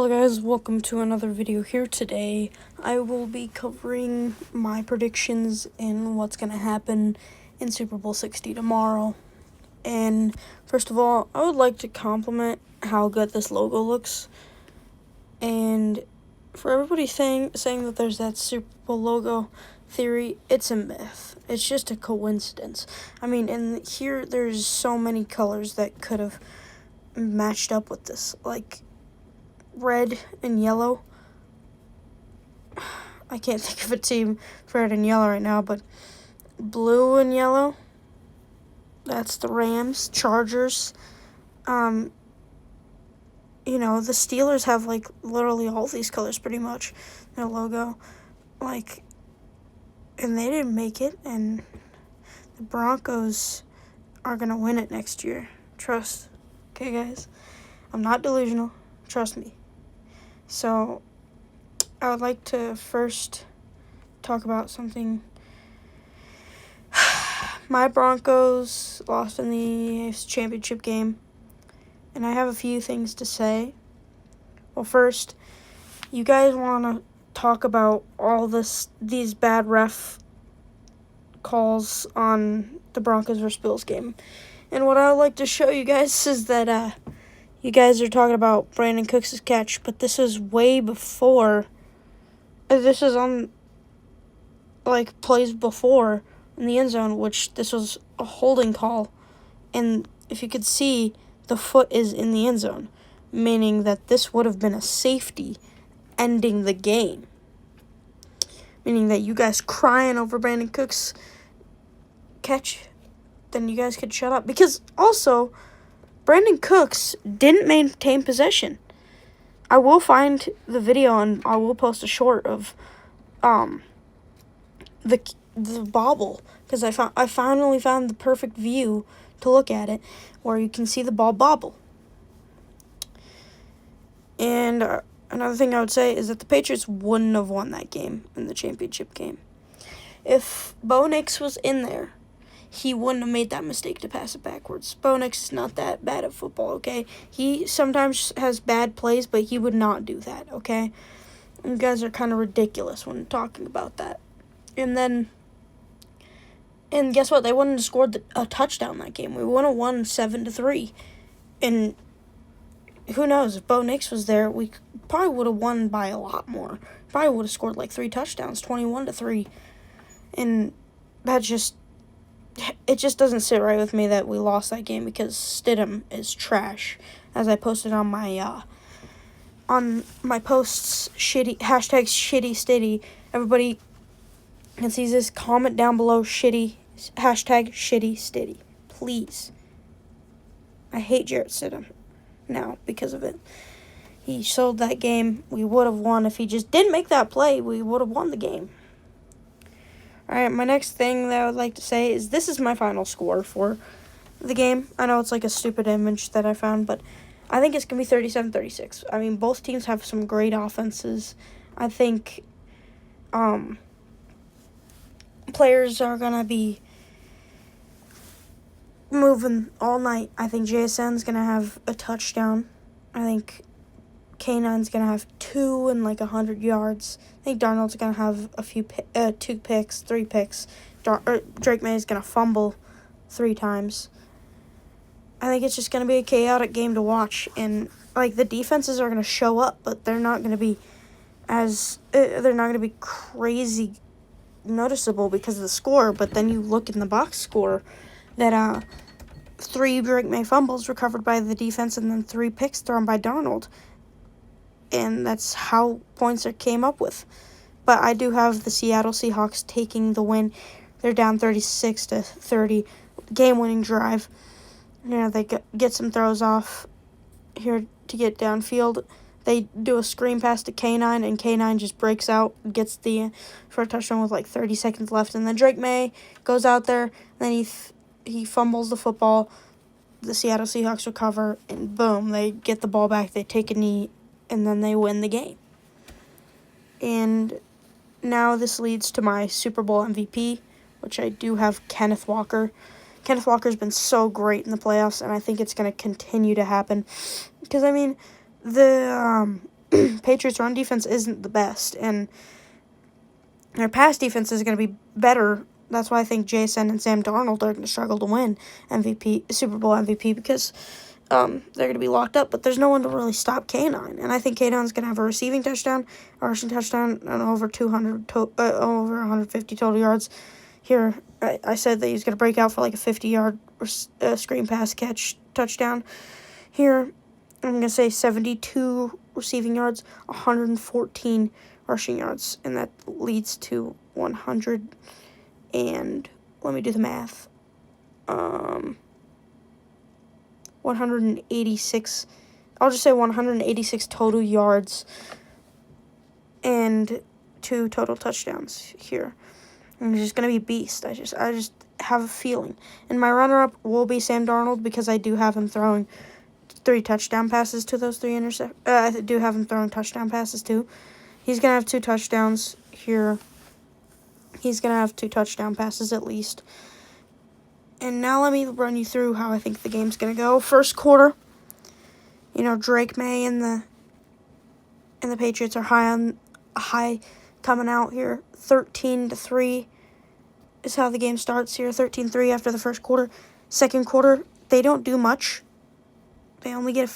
Hello guys, welcome to another video here. Today I will be covering my predictions and what's going to happen in Super Bowl 60 tomorrow. And first of all, I would like to compliment how good this logo looks. And for everybody saying that there's that Super Bowl logo theory, it's a myth. It's just a coincidence. I mean, in here there's so many colors that could have matched up with this, like red and yellow. I can't think of a team for red and yellow right now, but blue and yellow, that's the Rams. Chargers, the Steelers have like literally all these colors pretty much, their logo, and they didn't make it, and the Broncos are gonna win it next year. Trust. Okay, guys, I'm not delusional. Trust me. So, I would like to first talk about something. My Broncos lost in the championship game, and I have a few things to say. Well, first, you guys want to talk about all these bad ref calls on the Broncos versus Bills game. And what I would like to show you guys is that you guys are talking about Brandon Cooks' catch, but this is way before. This is on, plays before in the end zone, which this was a holding call. And if you could see, the foot is in the end zone, meaning that this would have been a safety ending the game. Meaning that you guys crying over Brandon Cooks' catch, then you guys could shut up. Because also, Brandon Cooks didn't maintain possession. I will find the video and I will post a short of the bobble, because I finally found the perfect view to look at it where you can see the ball bobble. And another thing I would say is that the Patriots wouldn't have won that game in the championship game. If Bo Nix was in there, he wouldn't have made that mistake to pass it backwards. Bo Nix is not that bad at football, okay? He sometimes has bad plays, but he would not do that, okay? You guys are kind of ridiculous when talking about that. And guess what? They wouldn't have scored a touchdown that game. We would have won 7-3. And who knows? If Bo Nix was there, we probably would have won by a lot more. Probably would have scored like 3 touchdowns, 21-3. And that just doesn't sit right with me that we lost that game, because Stidham is trash. As I posted on my posts, #shitty Stiddy. Everybody can see this. Comment down below #shitty Stiddy, please. I hate Jarrett Stidham now because of it. He sold that game. We would have won if he just didn't make that play. We would have won the game. Alright, my next thing that I would like to say is this is my final score for the game. I know it's like a stupid image that I found, but I think it's going to be 37-36. I mean, both teams have some great offenses. I think players are going to be moving all night. I think JSN's going to have a touchdown. I think K9's going to have 2 and 100 yards. I think Darnold's going to have a few 2 picks, 3 picks. Drake May is going to fumble 3 times. I think it's just going to be a chaotic game to watch, and the defenses are going to show up, but they're not going to be crazy noticeable because of the score. But then you look in the box score that 3 Drake May fumbles recovered by the defense, and then 3 picks thrown by Darnold. And that's how points are came up with. But I do have the Seattle Seahawks taking the win. They're down 36-30. Game-winning drive. They get some throws off here to get downfield. They do a screen pass to K9, and K9 just breaks out, gets for a touchdown with 30 seconds left. And then Drake May goes out there, and then he fumbles the football. The Seattle Seahawks recover, and boom, they get the ball back. They take a knee, and then they win the game. And now this leads to my Super Bowl MVP, which I do have Kenneth Walker. Kenneth Walker's been so great in the playoffs, and I think it's going to continue to happen. Because, the Patriots' run defense isn't the best, and their pass defense is going to be better. That's why I think Jason and Sam Darnold are going to struggle to win Super Bowl MVP, because they're going to be locked up. But there's no one to really stop K9, and I think K9's going to have a receiving touchdown, a rushing touchdown, and over 150 total yards. Here, I said that he's going to break out for like a 50-yard screen pass catch touchdown. Here, I'm going to say 72 receiving yards, 114 rushing yards, and that leads to 100 and, let me do the math, 186, I'll just say 186 total yards and 2 total touchdowns here. And he's just going to be a beast. I just have a feeling. And my runner-up will be Sam Darnold, because I do have him throwing 3 touchdown passes to those 3 interceptions. I do have him throwing touchdown passes too. He's going to have 2 touchdowns here. He's going to have 2 touchdown passes at least. And now let me run you through how I think the game's going to go. First quarter, Drake May and the Patriots are high coming out here. 13-3 is how the game starts here. 13-3 after the first quarter. Second quarter, they don't do much. They only get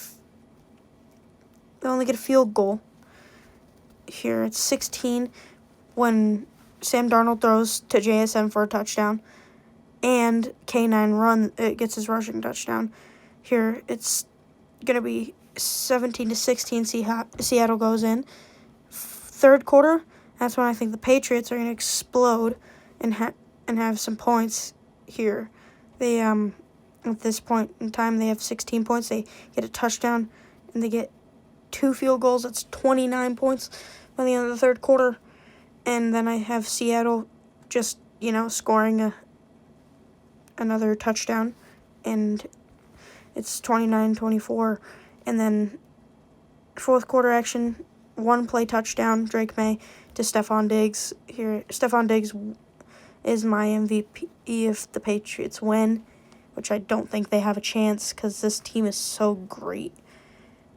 a field goal. Here it's 16 when Sam Darnold throws to JSN for a touchdown, and K9 gets his rushing touchdown. Here it's gonna be 17-16. Seattle goes in. Third quarter, that's when I think the Patriots are gonna explode and have some points here. They at this point in time they have 16 points. They get a touchdown and they get 2 field goals. That's 29 points by the end of the third quarter. And then I have Seattle just, scoring another touchdown. And it's 29-24. And then fourth quarter action, 1-play touchdown, Drake May to Stephon Diggs. Here, Stephon Diggs is my MVP if the Patriots win, which I don't think they have a chance because this team is so great.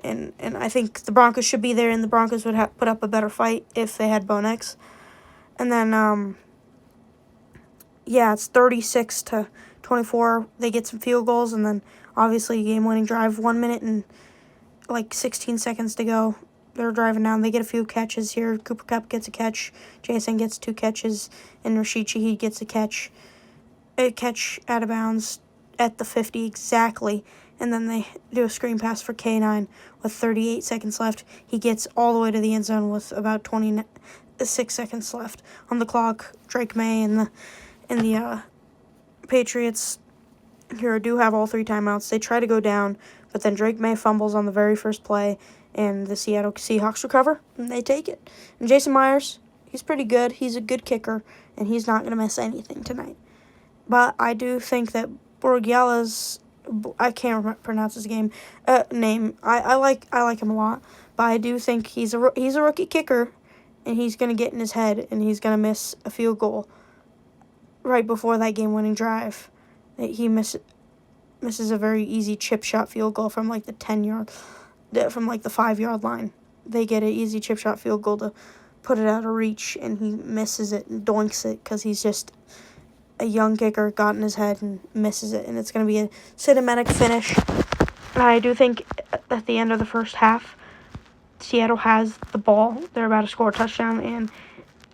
And I think the Broncos should be there, and the Broncos would put up a better fight if they had Bo Nix. And then, it's 36-24. They get some field goals, and then obviously game-winning drive, 1 minute and 16 seconds to go. They're driving down. They get a few catches here. Cooper Kupp gets a catch. Jason gets 2 catches, and Rashid Shaheed gets a catch out of bounds at the 50 exactly. And then they do a screen pass for K9 with 38 seconds left. He gets all the way to the end zone with about 26 seconds left on the clock. Drake May and the Patriots here do have all 3 timeouts. They try to go down, but then Drake May fumbles on the very first play, and the Seattle Seahawks recover, and they take it. And Jason Myers, he's pretty good. He's a good kicker, and he's not going to miss anything tonight. But I do think that Borgiala's, I can't pronounce his name. I like him a lot, but I do think he's a rookie kicker, and he's going to get in his head, and he's going to miss a field goal right before that game-winning drive. He misses a very easy chip shot field goal from the 10-yard, from the 5-yard line. They get an easy chip shot field goal to put it out of reach, and he misses it and doinks it because he's just a young kicker, got in his head and misses it, and it's going to be a cinematic finish. And I do think at the end of the first half, Seattle has the ball. They're about to score a touchdown, and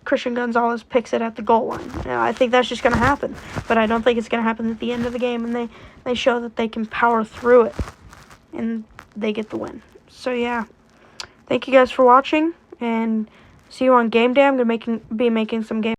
Christian Gonzalez picks it at the goal line. Now, I think that's just going to happen, but I don't think it's going to happen at the end of the game, and they show that they can power through it, and they get the win. So, yeah, thank you guys for watching, and see you on game day. I'm going to be making some game